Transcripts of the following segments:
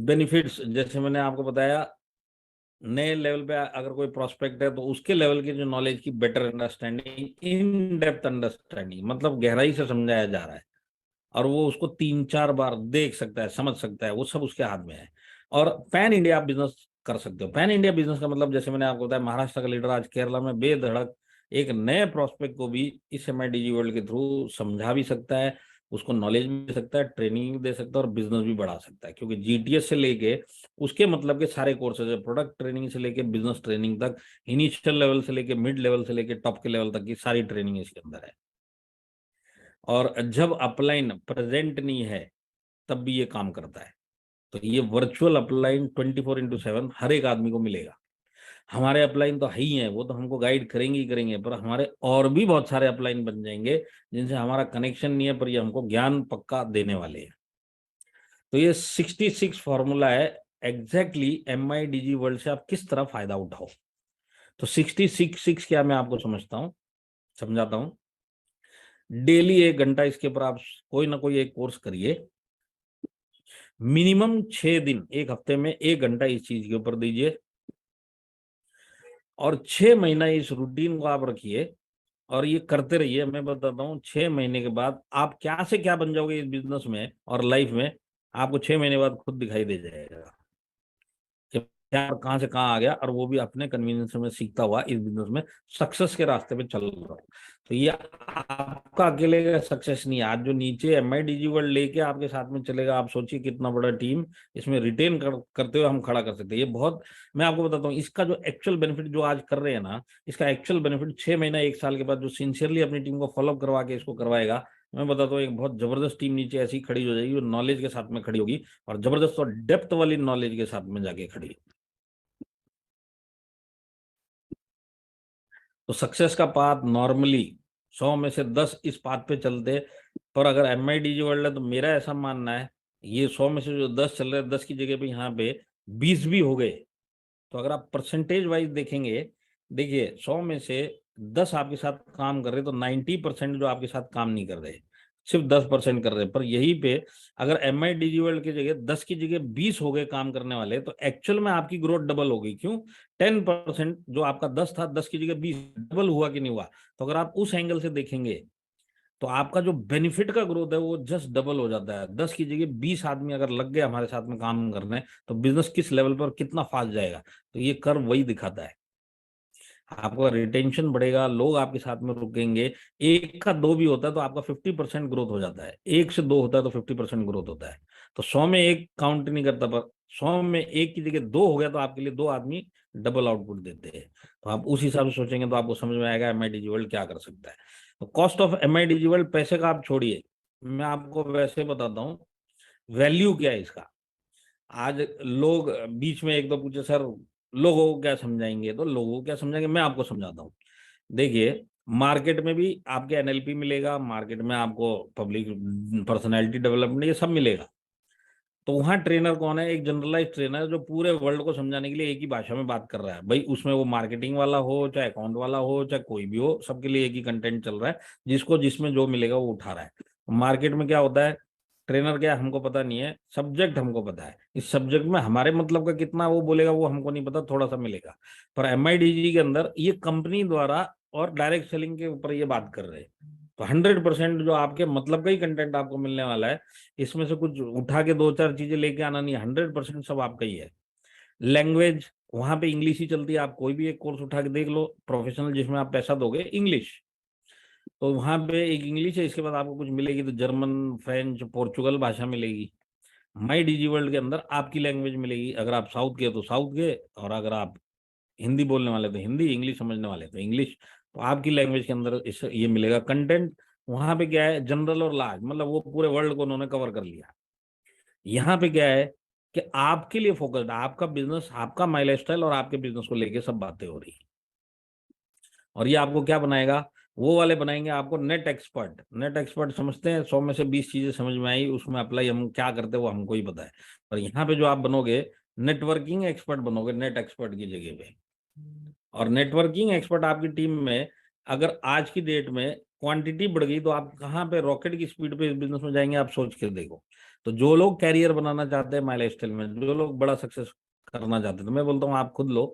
Benefits जैसे मैंने आपको बताया, नए लेवल पे अगर कोई प्रोस्पेक्ट है तो उसके लेवल की जो नॉलेज की better understanding, in depth understanding, मतलब गहराई से समझाया जा रहा है और वो उसको 3-4 बार देख सकता है, समझ सकता है, वो सब उसके हाथ में है। और पैन इंडिया आप बिजनेस कर सकते हो। पैन इंडिया बिजनेस का मतलब जैसे मैंने आपको बताया, महाराष्ट्र का लीडर आज केरला में बेधड़क एक नए प्रोस्पेक्ट को भी इस MIDG वर्ल्ड के थ्रू समझा भी सकता है, उसको नॉलेज भी दे सकता है, ट्रेनिंग भी दे सकता है और बिजनेस भी बढ़ा सकता है। क्योंकि GTS से लेके उसके मतलब के सारे कोर्सेज है, प्रोडक्ट ट्रेनिंग से लेके बिजनेस ट्रेनिंग तक, इनिशियल लेवल से लेके मिड लेवल से लेके टॉप के लेवल तक की सारी ट्रेनिंग इसके अंदर है। और जब अपलाइन प्रेजेंट नहीं है तब भी ये काम करता है। तो ये वर्चुअल अपलाइन 24/7 हर एक आदमी को मिलेगा। हमारे अपलाइन तो है ही है, वो तो हमको गाइड करेंगे ही करेंगे, पर हमारे और भी बहुत सारे अपलाइन बन जाएंगे जिनसे हमारा कनेक्शन नहीं है, पर ये हमको ज्ञान पक्का देने वाले हैं। तो ये 66 फॉर्मूला है एग्जैक्टली MIDG वर्ल्ड से आप किस तरह फायदा उठाओ। तो 66 क्या, मैं आपको समझाता हूँ। डेली 1 घंटा इसके ऊपर आप कोई ना कोई एक कोर्स करिए। मिनिमम 6 दिन, एक हफ्ते में 1 घंटा इस चीज के ऊपर दीजिए और 6 महीना इस रूटीन को आप रखिए और ये करते रहिए। मैं बताता हूँ 6 महीने के बाद आप क्या से क्या बन जाओगे इस बिजनेस में और लाइफ में, आपको 6 महीने बाद खुद दिखाई दे जाएगा कि क्या और कहाँ से कहाँ आ गया, और वो भी अपने कन्वीनियंस में सीखता हुआ इस बिजनेस में सक्सेस के रास्ते पे चल रहा हूँ। तो ये आपका अकेले का सक्सेस नहीं है। आज जो नीचे MIDG वर्ल्ड लेके आपके साथ में चलेगा, आप सोचिए कितना बड़ा टीम इसमें रिटेन करते हुए हम खड़ा कर सकते हैं। ये बहुत, मैं आपको बताता हूँ इसका जो एक्चुअल बेनिफिट जो आज कर रहे हैं ना, इसका एक्चुअल बेनिफिट 6 महीना 1 साल के बाद जो सिंसियरली अपनी टीम को फॉलोअप करवा के इसको करवाएगा, मैं बताता हूँ एक बहुत जबरदस्त टीम नीचे ऐसी खड़ी हो जाएगी जो नॉलेज के साथ में खड़ी होगी और जबरदस्त और डेप्थ वाली नॉलेज के साथ में जाके खड़ी होगी। तो सक्सेस का पाथ नॉर्मली 100 में से 10 इस पाथ पे चलते, पर अगर MIDG वर्ल्ड है तो मेरा ऐसा मानना है ये 100 में से जो 10 चल रहे हैं, 10 की जगह पे यहाँ पे 20 भी हो गए, तो अगर आप परसेंटेज वाइज देखेंगे, देखिए 100 में से 10 आपके साथ काम कर रहे तो 90% जो आपके साथ काम नहीं कर रहे, सिर्फ 10% कर रहे। पर यहीं पे अगर MIDG वर्ल्ड की जगह 10 की जगह 20 हो गए काम करने वाले, तो एक्चुअल में आपकी ग्रोथ डबल हो गई। क्यों? 10%, जो आपका 10 था, 10 की जगह 20 डबल हुआ कि नहीं हुआ? तो अगर आप उस एंगल से देखेंगे तो आपका जो बेनिफिट का ग्रोथ है वो जस्ट डबल हो जाता है। 10 की जगह 20 आदमी अगर लग गए हमारे साथ में काम करने, तो बिजनेस किस लेवल पर कितना फास्ट जाएगा। तो ये कर्व वही दिखाता है। आपका रिटेंशन बढ़ेगा, लोग आपके साथ में रुकेंगे। 1 का 2 भी होता है तो आपका 50% ग्रोथ हो जाता है। 1 से 2 होता है तो 50% ग्रोथ होता है। तो 100 में 1 काउंट नहीं करता, पर 100 में 1 की जगह 2 हो गया तो आपके लिए 2 आदमी डबल आउटपुट देते हैं। तो आप उस हिसाब से सोचेंगे तो आपको समझ में आएगा MIDG वर्ल्ड क्या कर सकता है। तो कॉस्ट ऑफ MIDG वर्ल्ड, पैसे का आप छोड़िए, मैं आपको वैसे बताता हूँ वैल्यू क्या है इसका। आज लोग बीच में एक दो पूछे, सर लोगों को क्या समझाएंगे, तो लोगों को क्या समझाएंगे, मैं आपको समझाता हूँ। देखिए, मार्केट में भी आपके NLP मिलेगा, मार्केट में आपको पब्लिक पर्सनैलिटी डेवलपमेंट ये सब मिलेगा। तो वहाँ ट्रेनर कौन है? एक जनरलाइज ट्रेनर जो पूरे वर्ल्ड को समझाने के लिए एक ही भाषा में बात कर रहा है। भाई उसमें वो मार्केटिंग वाला हो, चाहे अकाउंट वाला हो, चाहे कोई भी हो, सबके लिए एक ही कंटेंट चल रहा है। जिसको जिसमें जो मिलेगा वो उठा रहा है। मार्केट में क्या होता है, ट्रेनर क्या है हमको पता नहीं है, सब्जेक्ट हमको पता है, इस सब्जेक्ट में हमारे मतलब का कितना वो बोलेगा वो हमको नहीं पता, थोड़ा सा मिलेगा। पर MIDG के अंदर ये कंपनी द्वारा और डायरेक्ट सेलिंग के ऊपर ये बात कर रहे हैं। तो 100% जो आपके मतलब का ही कंटेंट आपको मिलने वाला है। इसमें से कुछ उठा के 2-4 चीजें लेके आना नहीं, 100% सब आपका ही है। लैंग्वेज, वहां पे इंग्लिश ही चलती है। आप कोई भी एक कोर्स उठा के देख लो प्रोफेशनल जिसमें आप पैसा दोगे, इंग्लिश। तो वहां पे एक इंग्लिश है, इसके बाद आपको कुछ मिलेगी तो जर्मन, फ्रेंच, पोर्चुगल भाषा मिलेगी। MIDG वर्ल्ड के अंदर आपकी लैंग्वेज मिलेगी। अगर आप साउथ के तो साउथ के, और अगर आप हिंदी बोलने वाले तो हिंदी, इंग्लिश समझने वाले तो इंग्लिश। तो आपकी लैंग्वेज के अंदर इस ये मिलेगा कंटेंट। वहां पे क्या है, जनरल और लार्ज, मतलब वो पूरे वर्ल्ड को उन्होंने कवर कर लिया। यहाँ पे क्या है कि आपके लिए फोकस्ड, आपका बिजनेस, आपका माई लाइफस्टाइल और आपके बिजनेस को लेके सब बातें हो रही है। और ये आपको क्या बनाएगा, वो वाले बनाएंगे आपको नेट एक्सपर्ट। नेट एक्सपर्ट समझते हैं, 100 में से 20 चीजें समझ में आई, उसमें अप्लाई हम क्या करते हैं वो हमको ही पता है। पर यहाँ पे जो आप बनोगे, नेटवर्किंग एक्सपर्ट बनोगे नेट एक्सपर्ट की जगह पे। और नेटवर्किंग एक्सपर्ट आपकी टीम में अगर आज की डेट में क्वांटिटी बढ़ गई तो आप कहाँ पे रॉकेट की स्पीड पे इस बिजनेस में जाएंगे, आप सोच के देखो। तो जो लोग कैरियर बनाना चाहते हैं माई लाइफस्टाइल में, जो लोग बड़ा सक्सेस करना चाहते हैं, तो मैं बोलता हूँ आप खुद लो,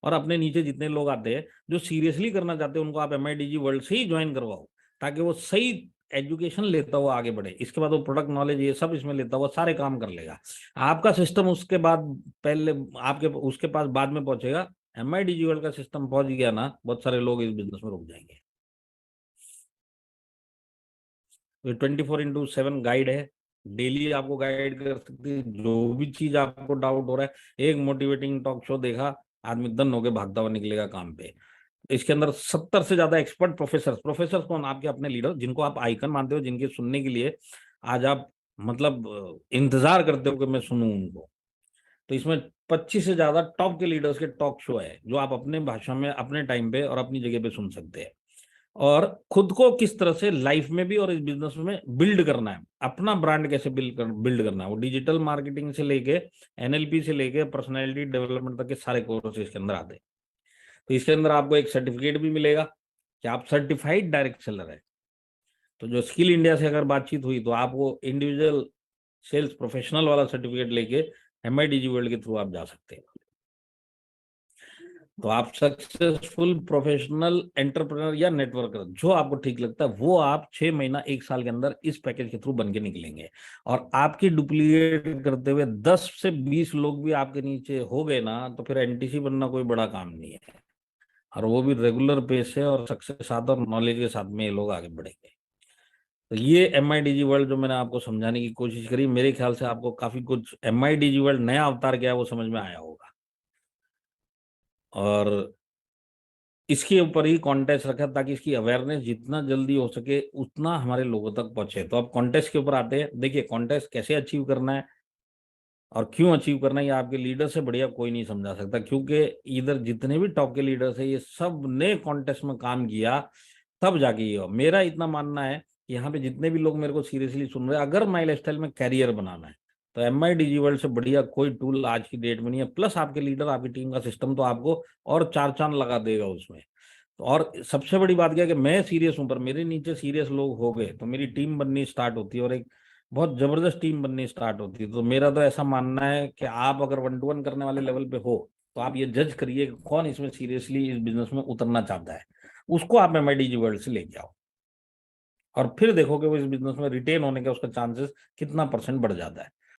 और अपने नीचे जितने लोग आते हैं जो सीरियसली करना चाहते हैं उनको आप MIDG वर्ल्ड से ही ज्वाइन करवाओ, ताकि वो सही एजुकेशन लेता हुआ आगे बढ़े। इसके बाद वो प्रोडक्ट नॉलेज ये सब इसमें लेता हुआ सारे काम कर लेगा। आपका सिस्टम उसके बाद पहले आपके उसके पास बाद में पहुंचेगा। MIDG वर्ल्ड का सिस्टम पहुंच गया ना, बहुत सारे लोग इस बिजनेस में रुक जाएंगे। 24/7 गाइड है, डेली आपको गाइड कर सकती है। जो भी चीज आपको डाउट हो रहा है, एक मोटिवेटिंग टॉक शो देखा, आदमी दन होके भागता हुआ निकलेगा काम पे। इसके अंदर 70 से ज्यादा एक्सपर्ट प्रोफेसर, प्रोफेसर कौन, आपके अपने लीडर जिनको आप आइकन मानते हो, जिनके सुनने के लिए आज आप मतलब इंतजार करते हो कि मैं सुनूं उनको। तो इसमें 25 से ज्यादा टॉप के लीडर्स के टॉक शो है, जो आप अपने भाषा में अपने टाइम पे और अपनी जगह पे सुन सकते हैं। और खुद को किस तरह से लाइफ में भी और इस बिजनेस में बिल्ड करना है, अपना ब्रांड कैसे बिल्ड करना है, वो डिजिटल मार्केटिंग से लेके NLP से लेके पर्सनैलिटी डेवलपमेंट तक के सारे कोर्स इसके अंदर आते हैं। तो इसके अंदर आपको एक सर्टिफिकेट भी मिलेगा कि आप सर्टिफाइड डायरेक्ट सेलर है। तो जो स्किल इंडिया से अगर बातचीत हुई तो आप वो इंडिविजुअल सेल्स प्रोफेशनल वाला सर्टिफिकेट लेके MIDG वर्ल्ड के थ्रू आप जा सकते हैं। तो आप सक्सेसफुल प्रोफेशनल एंटरप्रेन्योर या नेटवर्कर, जो आपको ठीक लगता है वो आप 6 महीना 1 साल के अंदर इस पैकेज के थ्रू बन के निकलेंगे। और आपकी डुप्लीकेट करते हुए 10 से 20 लोग भी आपके नीचे हो गए ना, तो फिर NTC बनना कोई बड़ा काम नहीं है। और वो भी रेगुलर बेस है और सक्सेस के साथ और नॉलेज के साथ में ये लोग आगे बढ़ेंगे। तो ये MIDG वर्ल्ड जो मैंने आपको समझाने की कोशिश करी, मेरे ख्याल से आपको काफी कुछ MIDG वर्ल्ड नया अवतार क्या है वो समझ में आया होगा। और इसके ऊपर ही कॉन्टेस्ट रखा ताकि इसकी अवेयरनेस जितना जल्दी हो सके उतना हमारे लोगों तक पहुंचे। तो अब कॉन्टेस्ट के ऊपर आते हैं। देखिए कॉन्टेस्ट कैसे अचीव करना है और क्यों अचीव करना है, ये आपके लीडर से बढ़िया कोई नहीं समझा सकता, क्योंकि इधर जितने भी टॉप के लीडर्स है ये सब ने कॉन्टेस्ट में काम किया तब जाके ये हो। मेरा इतना मानना है कि यहाँ पे जितने भी लोग मेरे को सीरियसली सुन रहे हैं, अगर माई लाइफस्टाइल में कैरियर बनाना है तो MIDG वर्ल्ड से बढ़िया कोई टूल आज की डेट में नहीं है। प्लस आपके लीडर, आपकी टीम का सिस्टम तो आपको और 4 चांद लगा देगा उसमें। तो और सबसे बड़ी बात क्या है कि मैं सीरियस हूं, पर मेरे नीचे सीरियस लोग हो गए तो मेरी टीम बननी स्टार्ट होती है और एक बहुत जबरदस्त टीम बननी स्टार्ट होती है। तो मेरा तो ऐसा मानना है कि आप अगर 1-to-1 करने वाले लेवल पे हो तो आप ये जज करिए कि कौन इसमें सीरियसली इस बिजनेस में उतरना चाहता है, उसको आप MIDG वर्ल्ड से लेके आओ और फिर देखो कि वो इस बिजनेस में रिटेन होने का उसका चांसेस कितना % बढ़ जाता है।